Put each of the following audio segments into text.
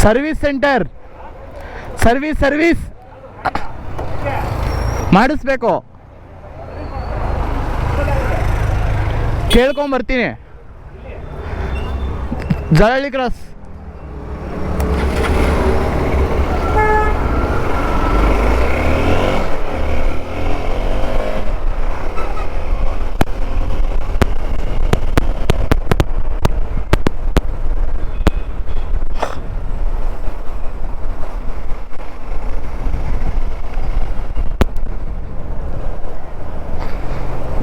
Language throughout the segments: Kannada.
ಸರ್ವಿಸ್ ಸೆಂಟರ್, ಸರ್ವಿಸ್ ಮಾಡಿಸ್ಬೇಕು. ಕೇಳ್ಕೊಂಬರ್ತೀನಿ. ಜರಳಿ ಕ್ರಾಸ್.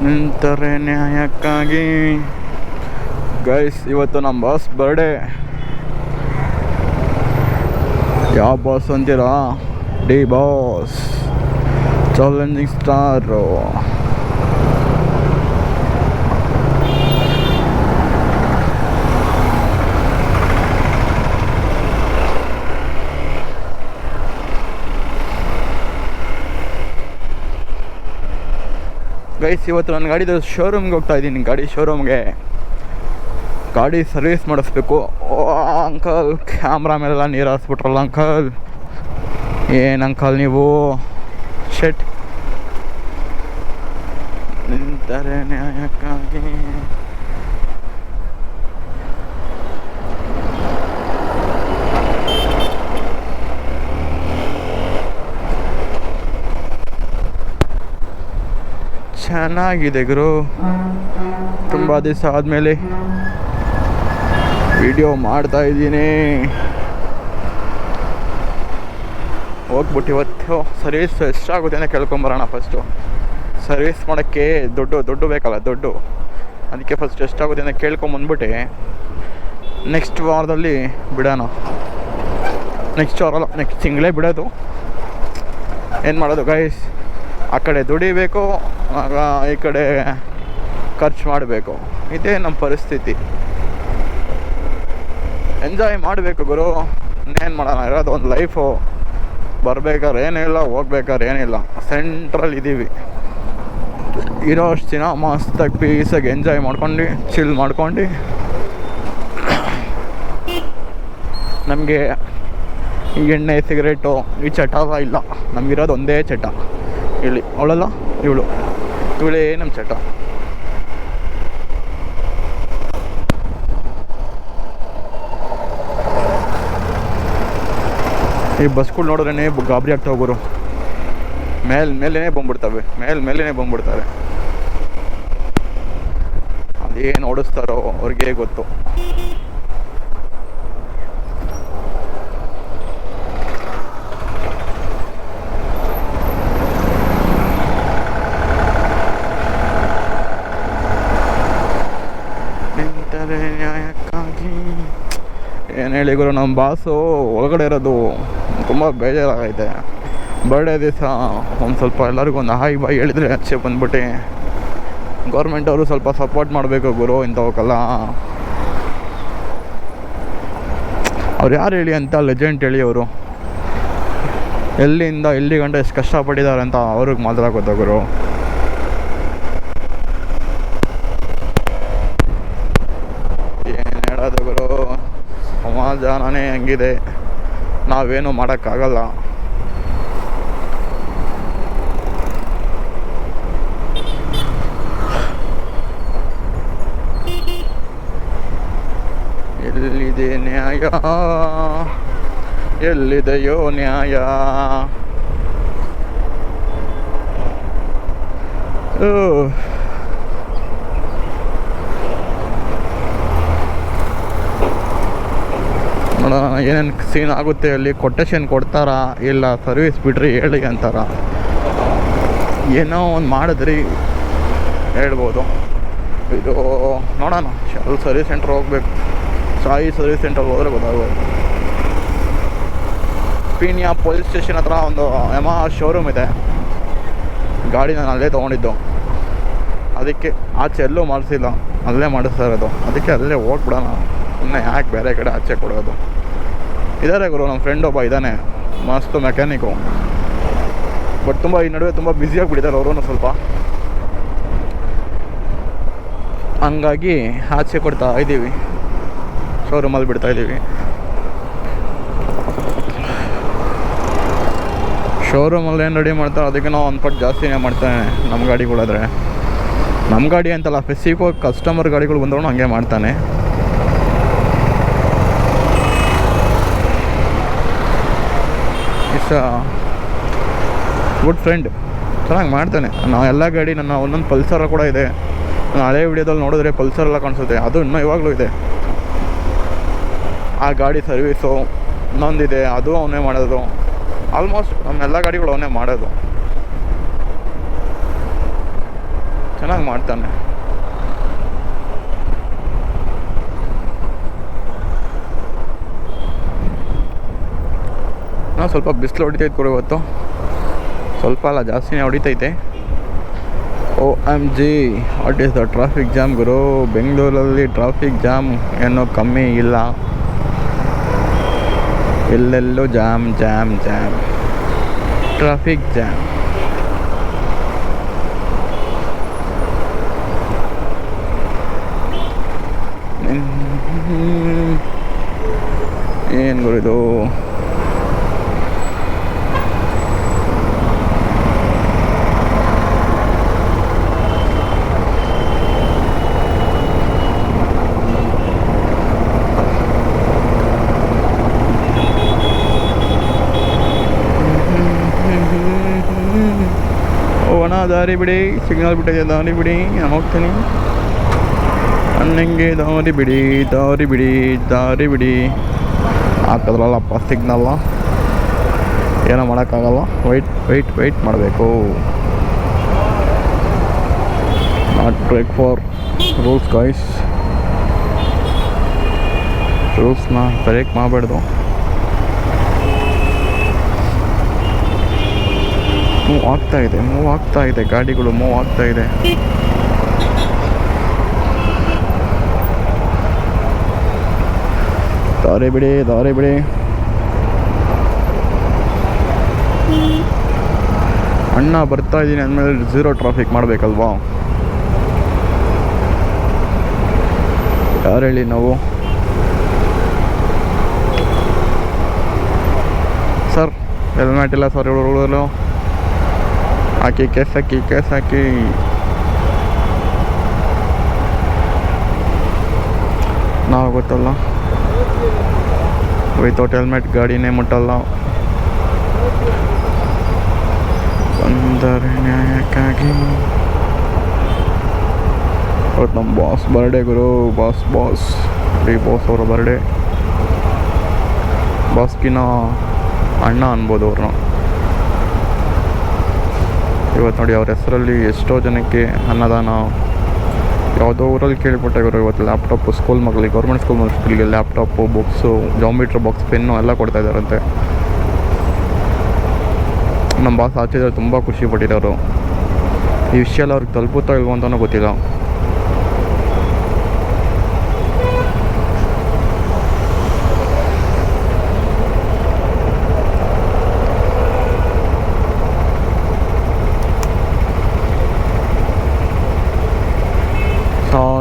ನಿಂತರೆ ನ್ಯಾಯಕ್ಕಾಗಿ. ಗೈಸ್, ಇವತ್ತು ನಮ್ಮ ಬಾಸ್ ಬರ್ಡೇ. ಯಾವ ಬಾಸ್ ಅಂತೀರಾ? D boss, challenging star. Guys, ಇವತ್ತು ನನ್ನ ಗಾಡಿದು ಶೋರೂಮ್ಗೆ ಹೋಗ್ತಾ ಇದ್ದೀನಿ. ಗಾಡಿ ಶೋರೂಮ್ಗೆ ಗಾಡಿ ಸರ್ವಿಸ್ ಮಾಡಿಸ್ಬೇಕು. ಓ ಅಂಕಲ್, ಕ್ಯಾಮ್ರಾ ಮೇಲೆಲ್ಲ ನೀರು ಹಾರಿಸ್ಬಿಟ್ರಲ್ಲ ಅಂಕಲ್. ಏನು ಅಂಕಲ್ ನೀವು? ಶೆಟ್. ನಿಂತರೆ ನ್ಯಾಯಕ್ಕಾಗಿ. ಚೆನ್ನಾಗಿದೆ ಗುರು. ತುಂಬ ದಿವಸ ಆದಮೇಲೆ ವಿಡಿಯೋ ಮಾಡ್ತಾ ಇದ್ದೀನಿ. ಹೋಗ್ಬಿಟ್ಟು ಇವತ್ತು ಸರ್ವಿಸ್ ಎಷ್ಟಾಗುತ್ತೆ ಅಂತ ಕೇಳ್ಕೊಂಬರೋಣ. ಫಸ್ಟು ಸರ್ವಿಸ್ ಮಾಡೋಕ್ಕೆ ದುಡ್ಡು ಬೇಕಲ್ಲ, ದುಡ್ಡು. ಅದಕ್ಕೆ ಫಸ್ಟ್ ಎಷ್ಟಾಗುತ್ತೆ ಅಂತ ಕೇಳ್ಕೊಂಬಂದ್ಬಿಟ್ಟು ನೆಕ್ಸ್ಟ್ ವಾರದಲ್ಲಿ ಬಿಡೋಣ. ನೆಕ್ಸ್ಟ್ ವಾರಲ್ಲ, ನೆಕ್ಸ್ಟ್ ತಿಂಗಳೇ ಬಿಡೋದು. ಏನು ಮಾಡೋದು ಗೈಸ್, ಆ ಕಡೆ ದುಡಿಬೇಕು, ಆಗ ಈ ಕಡೆ ಖರ್ಚು ಮಾಡಬೇಕು. ಇದೇ ನಮ್ಮ ಪರಿಸ್ಥಿತಿ. ಎಂಜಾಯ್ ಮಾಡಬೇಕು ಗುರು. ಇನ್ನೇನು ಮಾಡೋಣ, ಇರೋದು ಒಂದು ಲೈಫು. ಬರ್ಬೇಕಾದ್ರೆ ಏನಿಲ್ಲ, ಹೋಗ್ಬೇಕಾದ್ರೆ ಏನಿಲ್ಲ. ಸೆಂಟ್ರಲ್ ಇದ್ದೀವಿ. ಇರೋ ಅಷ್ಟು ದಿನ ಮಸ್ತಾಗಿ ಪೀಸಾಗಿ ಎಂಜಾಯ್ ಮಾಡ್ಕೊಂಡು ಚಿಲ್ ಮಾಡ್ಕೊಂಡು. ನಮಗೆ ಈ ಎಣ್ಣೆ ಸಿಗರೇಟು ಈ ಚಟ ಇಲ್ಲ. ನಮಗಿರೋದು ಒಂದೇ ಚಟ. ಇಲ್ಲಿ ಅವಳಲ್ಲ, ಇವಳೇ ನಮ್ಮ ಚಟ. ಈ ಬಸ್ಗಳು ನೋಡಿದ್ರೇ ಗಾಬರಿ ಆಗ್ತಾ ಹೋಗೋರು. ಮೇಲೇ ಬಂದ್ಬಿಡ್ತವೆ. ಅದೇನು ಓಡಿಸ್ತಾರೋ ಅವ್ರಿಗೆ ಗೊತ್ತು. ನ್ಯಾಯಕ್ಕಾಗಿ. ಏನು ಹೇಳಿ ಗುರು, ನಮ್ಮ ಬಾಸು ಒಳಗಡೆ ಇರೋದು ತುಂಬ ಬೇಜಾರಾಗೈತೆ. ಬರ್ಡೇ ದಿವಸ ಒಂದು ಸ್ವಲ್ಪ ಎಲ್ಲರಿಗೂ ಒಂದು ಹಾಯ್ ಬಾಯ್ ಹೇಳಿದರೆ ಆಚೆ ಬಂದ್ಬಿಟ್ಟು. ಗೌರ್ಮೆಂಟ್ ಅವರು ಸ್ವಲ್ಪ ಸಪೋರ್ಟ್ ಮಾಡಬೇಕು ಗುರು ಇಂಥವಕ್ಕೆಲ್ಲ. ಅವ್ರು ಯಾರು ಹೇಳಿ ಅಂತ ಲೆಜೆಂಡ್ ಹೇಳಿ. ಅವರು ಎಲ್ಲಿಂದ ಎಲ್ಲಿ ಗಂಟೆ ಎಷ್ಟು ಕಷ್ಟಪಟ್ಟಿದ್ದಾರೆ ಅಂತ ಅವ್ರಿಗೆ ಮಾತ್ರ ಗೊತ್ತಾ ಗುರು. ಗುರು, ಸಮಾಜನೇ ಹಂಗಿದೆ, ನಾವೇನು ಮಾಡೋಕ್ಕಾಗಲ್ಲ. ಎಲ್ಲಿದೆ ನ್ಯಾಯ, ಎಲ್ಲಿದೆಯೋ ನ್ಯಾಯ. ನೋಡೋಣ ಏನೇನು ಸೀನ್ ಆಗುತ್ತೆ ಅಲ್ಲಿ. ಕೊಟೇಶನ್ ಕೊಡ್ತಾರಾ ಇಲ್ಲ ಸರ್ವಿಸ್ ಬಿಡ್ರಿ ಹೇಳಿ ಅಂತಾರ. ಏನೋ ಒಂದು ಮಾಡಿದ್ರಿ ಹೇಳ್ಬೋದು. ಇದು ನೋಡೋಣ, ಅಲ್ಲಿ ಸರ್ವಿಸ್ ಸೆಂಟ್ರ್ ಹೋಗ್ಬೇಕು. ಸಾಯಿ ಸರ್ವಿಸ್ ಸೆಂಟರ್ ಹೋದರೆ ಗೊತ್ತಾಗೋದು. ಪೀಣ್ಯ ಪೊಲೀಸ್ ಸ್ಟೇಷನ್ ಹತ್ರ ಒಂದು ಯಮಹ ಶೋರೂಮ್ ಇದೆ. ಗಾಡಿ ನಾನು ಅಲ್ಲೇ ತೊಗೊಂಡಿದ್ದು. ಅದಕ್ಕೆ ಆಚೆ ಎಲ್ಲೂ ಮಾಡಿಸಿಲ್ಲ, ಅಲ್ಲೇ ಮಾಡಿಸ್ತಾ ಇರೋದು. ಅದಕ್ಕೆ ಅಲ್ಲೇ ಹೋಗ್ಬಿಡೋಣ. ಇನ್ನು ಯಾಕೆ ಬೇರೆ ಕಡೆ ಆಚೆ ಕೊಡೋದು. ಇದ್ದಾರೆ ಗುರು, ನಮ್ಮ ಫ್ರೆಂಡ್ ಒಬ್ಬ ಇದ್ದಾನೆ, ಮಸ್ತು ಮೆಕ್ಯಾನಿಕು. ಬಟ್ ತುಂಬ ಈ ನಡುವೆ ತುಂಬ ಬ್ಯುಸಿಯಾಗಿಬಿಟ್ಟಿದ್ದಾರೆ ಅವರು ಸ್ವಲ್ಪ. ಹಂಗಾಗಿ ಆಚೆ ಕೊಡ್ತಾ ಇದ್ದೀವಿ, ಶೋರೂಮಲ್ಲಿ ಬಿಡ್ತಾ ಇದ್ದೀವಿ. ಶೋರೂಮಲ್ಲಿ ಏನು ರೆಡಿ ಮಾಡ್ತಾರೆ ಅದಕ್ಕೆ ನಾವು ಒಂದು ಪಟ್ಟು ಜಾಸ್ತಿನೇ ಮಾಡ್ತಾನೆ ನಮ್ಮ ಗಾಡಿಗಳಾದರೆ. ನಮ್ಮ ಗಾಡಿ ಅಂತಲ್ಲ, ಸ್ಪೆಸಿಫಿಕ್ ಕಸ್ಟಮರ್ ಗಾಡಿಗಳು ಬಂದವನು ಹಂಗೆ ಮಾಡ್ತಾನೆ. ಇಟ್ಸ್ ಗುಡ್ ಫ್ರೆಂಡ್, ಚೆನ್ನಾಗಿ ಮಾಡ್ತಾನೆ. ನಾವು ಎಲ್ಲ ಗಾಡಿ ನನ್ನ ಒಂದೊಂದು ಪಲ್ಸರ್ ಕೂಡ ಇದೆ. ನಾನು ಹಳೆ ವಿಡಿಯೋದಲ್ಲಿ ನೋಡಿದ್ರೆ ಪಲ್ಸರ್ ಎಲ್ಲ ಕಾಣಿಸುತ್ತೆ, ಅದು ಇನ್ನೂ ಇವಾಗಲೂ ಇದೆ. ಆ ಗಾಡಿ ಸರ್ವೀಸು ಇನ್ನೊಂದಿದೆ, ಅದು ಅವನೇ ಮಾಡೋದು. ಆಲ್ಮೋಸ್ಟ್ ನಮ್ಮೆಲ್ಲ ಗಾಡಿಗಳು ಅವನೇ ಮಾಡೋದು. ಚೆನ್ನಾಗಿ ಮಾಡ್ತಾನೆ. ನಾವು ಸ್ವಲ್ಪ ಬಿಸಿಲು ಹೊಡಿತೈತೆ ಕೂಡ ಇವತ್ತು, ಸ್ವಲ್ಪ ಅಲ್ಲ ಜಾಸ್ತಿನೇ ಹೊಡಿತೈತೆ. OMG, what is the traffic jam ಗುರು. ಬೆಂಗಳೂರಲ್ಲಿ ಟ್ರಾಫಿಕ್ ಜಾಮ್ ಏನೋ ಕಮ್ಮಿ ಇಲ್ಲ, ಎಲ್ಲೆಲ್ಲೂ jam jam jam, traffic jam. ಏನು ಗುರು ಇದು. ದಾರಿ ಬಿಡಿ, ಸಿಗ್ನಲ್ ಬಿಟ್ಟಿದೆ, ದಾರಿ ಬಿಡಿ, ನಾನು ಹೋಗ್ತೀನಿ. ಅನ್ನಂಗೆ ದಾರಿ ಬಿಡಿ, ದಾರಿ ಬಿಡಿ, ದಾರಿ ಬಿಡಿ. ಹಾಕಿದ್ರಲ್ಲಪ್ಪ ಸಿಗ್ನಲ್ಲ, ಏನೋ ಮಾಡೋಕ್ಕಾಗಲ್ಲ. ವೆಯ್ಟ್ ಮಾಡಬೇಕು. Not break for rules guys. ರೂಲ್ಸ್ನ ಬ್ರೇಕ್ ಮಾಡಬಾರ್ದು. ಮೂವ್ ಆಗ್ತಾ ಇದೆ ಗಾಡಿಗಳು, ಮೂವ್ ಆಗ್ತಾ ಇದೆ. ದಾರಿ ಬಿಡಿ, ದಾರಿ ಬಿಡಿ. ಅಣ್ಣ ಬರ್ತಾ ಇದ್ದೀನಿ ಅಂದಮೇಲೆ ಝೀರೋ ಟ್ರಾಫಿಕ್ ಮಾಡಬೇಕಲ್ವಾ? ಯಾರು ಹೇಳಿ ನಾವು? ಸರ್ ಹೆಲ್ಮೆಟ್ ಇಲ್ಲ ಸರ್, ಹುಡುಗರು ಹಾಕಿ, ಕೇಸ್ ಹಾಕಿ. ನಾವು ಗೊತ್ತಲ್ಲ, ವಿತೌಟ್ ಹೆಲ್ಮೆಟ್ ಗಾಡಿನೇ ಮುಟ್ಟಲ್ಲ. ಅಂದರೆ ನ್ಯಾಯಕ್ಕಾಗಿ. ಅವತ್ತು ನಮ್ಮ ಬಾಸ್ ಬರ್ಡೇ ಗುರು. ಬಾಸ್ ಅವರ ಬರ್ಡೇ. ಬಾಸ್ಗಿನ ಅಣ್ಣ ಅನ್ಬೋದು ಅವ್ರನ್ನ. ಇವತ್ತು ನೋಡಿ ಅವ್ರ ಹೆಸರಲ್ಲಿ ಎಷ್ಟೋ ಜನಕ್ಕೆ ಅನ್ನದಾನ. ಯಾವುದೋ ಊರಲ್ಲಿ ಕೇಳಿಬಿಟ್ಟೆ ಇವರು ಇವತ್ತು ಲ್ಯಾಪ್ಟಾಪು ಸ್ಕೂಲ್ ಮಕ್ಕಳಿಗೆ, ಗೌರ್ಮೆಂಟ್ ಸ್ಕೂಲ್ ಮಕ್ಕಳಿಗೆ laptop, books, geometry box, pen ಎಲ್ಲ ಕೊಡ್ತಾ ಇದ್ದಾರಂತೆ. ನಮ್ಮ ಬಾಸ್ ಆಚೆ ತುಂಬ ಖುಷಿ ಪಟ್ಟಿರೋರು. ಈ ವಿಷಯ ಎಲ್ಲ ಅವ್ರಿಗೆ ತಲುಪುತ್ತಾ ಇಲ್ವೋ ಅಂತಲೂ ಗೊತ್ತಿಲ್ಲ.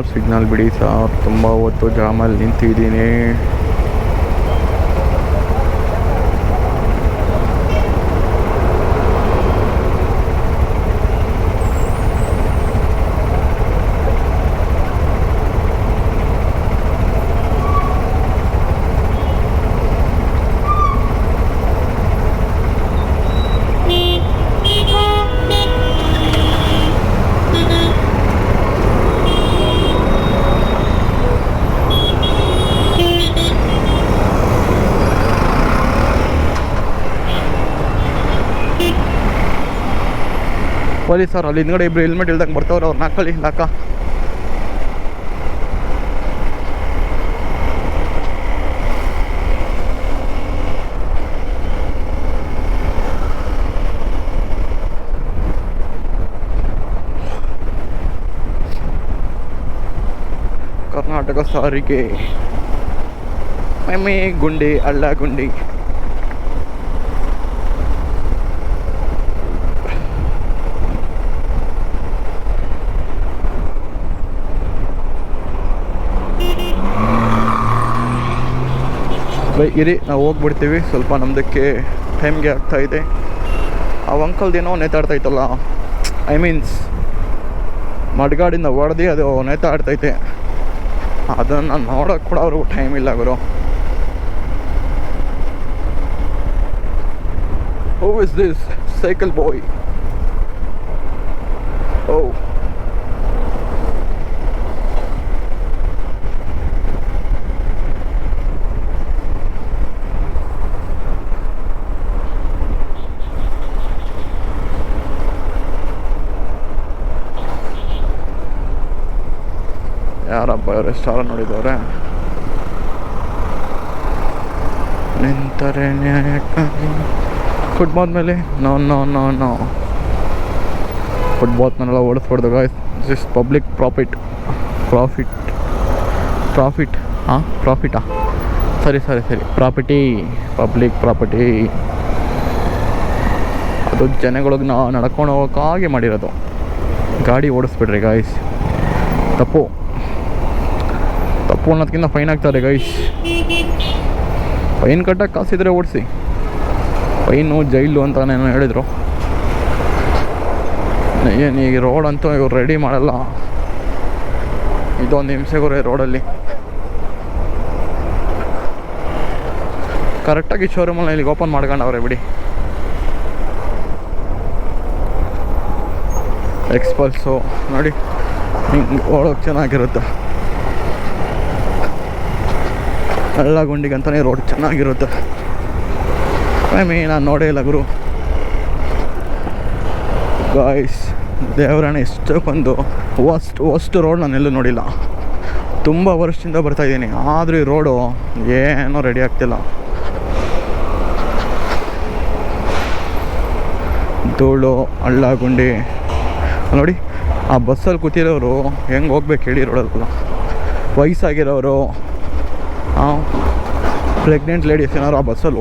ಸಿಗ್ನಲ್ ಬಿಡಿ ಸರ್, ತುಂಬ ಹೊತ್ತು ಜಾಮಲ್ಲಿ ನಿಂತಿದ್ದೀನಿ. ಪೊಲೀಸ್ ಸರ್ ಅಲ್ಲಿ ಹಿಂದ್ಗಡೆ ಇಬ್ಬರು ಹೆಲ್ಮೆಟ್ ಇಲ್ದಂಗೆ ಬರ್ತಾವ್ರೆ, ಅವ್ರನ್ನ ಹಾಕೊಳ್ಳಿ ಲಾಕ. ಕರ್ನಾಟಕ ಸಾರಿಗೆ ಮಮ್ಮಿ ಗುಂಡಿ ಅಲ್ಲ ಗುಂಡಿ. ಬೈ ಇರಿ, ನಾವು ಹೋಗ್ಬಿಡ್ತೀವಿ. ಸ್ವಲ್ಪ ನಮ್ಮದಕ್ಕೆ ಟೈಮ್ಗೆ ಆಗ್ತಾಯಿದೆ. ಆ ಅಂಕಲ್ದೇನೋ ನೇತಾಡ್ತೈತಲ್ಲ, ಐ ಮೀನ್ಸ್ ಮಡ್ಗಾಡಿಂದ ಹೊಡೆದು ಅದು ನೇತಾಡ್ತೈತೆ. ಅದನ್ನು ನೋಡೋಕ್ಕೆ ಕೂಡ ಅವ್ರಿಗೂ ಟೈಮ್ ಇಲ್ಲ ಗುರು. Who is this cycle boy? Oh. ಯಾರಪ್ಪ ಇವರು ಸ್ಟಾರ ನೋಡಿದವ್ರೆ. ನಿಂತರೆ ಫುಟ್ಬಾಲ್ ಮೇಲೆ ನೋ ಫುಟ್ಬಾಲ್ನೆಲ್ಲ ಓಡಿಸ್ಬಾರ್ದು ಗಾಯ್ಸ್. ದಿಸ್ ಇಸ್ ಪಬ್ಲಿಕ್ ಪ್ರಾಫಿಟಾ ಸರಿ ಪ್ರಾಪರ್ಟಿ, ಪಬ್ಲಿಕ್ ಪ್ರಾಪರ್ಟಿ. ಅದು ಜನಗಳಿಗೆ ನಾವು ನಡ್ಕೊಂಡು ಹೋಗೋಕ್ಕಾಗಿ ಮಾಡಿರೋದು. ಗಾಡಿ ಓಡಿಸ್ಬಿಡ್ರಿ ಗಾಯ್ಸ್. ತಪ್ಪು ಅನ್ನೋದಕ್ಕಿಂತ ಫೈನ್ ಆಗ್ತಾರೆ ಗೈಸ್. ಫೈನ್ ಕಟ್ಟಕ್ಕೆ ಕಾಸಿದ್ರೆ ಓಡಿಸಿ, ಫೈನು ಜೈಲು ಅಂತ ನಾನು ಹೇಳಿದರು. ಏನು ಈಗ ರೋಡ್ ಅಂತೂ ಇವ್ರು ರೆಡಿ ಮಾಡಲ್ಲ. ಇದೊಂದು ಹಿಂಸೆಗುರೇ ರೋಡಲ್ಲಿ. ಕರೆಕ್ಟಾಗಿ ಶೋರೂಮಲ್ಲಿ ಇಲ್ಲಿಗೆ ಓಪನ್ ಮಾಡ್ಕೊಂಡವ್ರೆ ಬಿಡಿ. ಎಕ್ಸ್ಪಲ್ಸು ನೋಡಿ ಹಿಂಗೆ ಓಡೋಕೆ ಚೆನ್ನಾಗಿರುತ್ತೆ. ಹಳ್ಳ ಗುಂಡಿಗಂತಲೇ ರೋಡ್ ಚೆನ್ನಾಗಿರುತ್ತೆ. ನಾನು ನೋಡೇ ಇಲ್ಲ ಗುರು ಗಾಯ್ಸ್. ದೇವರಾಣೆ ಎಷ್ಟಕ್ಕೊಂದು ವಸ್ಟ್ ರೋಡ್ ನಾನೆಲ್ಲೂ ನೋಡಿಲ್ಲ. ತುಂಬ ವರ್ಷದಿಂದ ಬರ್ತಾಯಿದ್ದೀನಿ, ಆದರೂ ಈ ರೋಡು ಏನೂ ರೆಡಿ ಆಗ್ತಿಲ್ಲ. ಧೂಳು, ಹಳ್ಳ ಗುಂಡಿ ನೋಡಿ. ಆ ಬಸ್ಸಲ್ಲಿ ಕೂತಿರೋರು ಹೆಂಗೆ ಹೋಗ್ಬೇಕು ಹೇಳಿ ರೋಡಲ್ಲ. ವಯಸ್ಸಾಗಿರೋರು, ಪ್ರೆಗ್ನೆಂಟ್ ಲೇಡೀಸ್ ಏನಾದ್ರು ಆ ಬಸ್ಸಲ್ಲಿ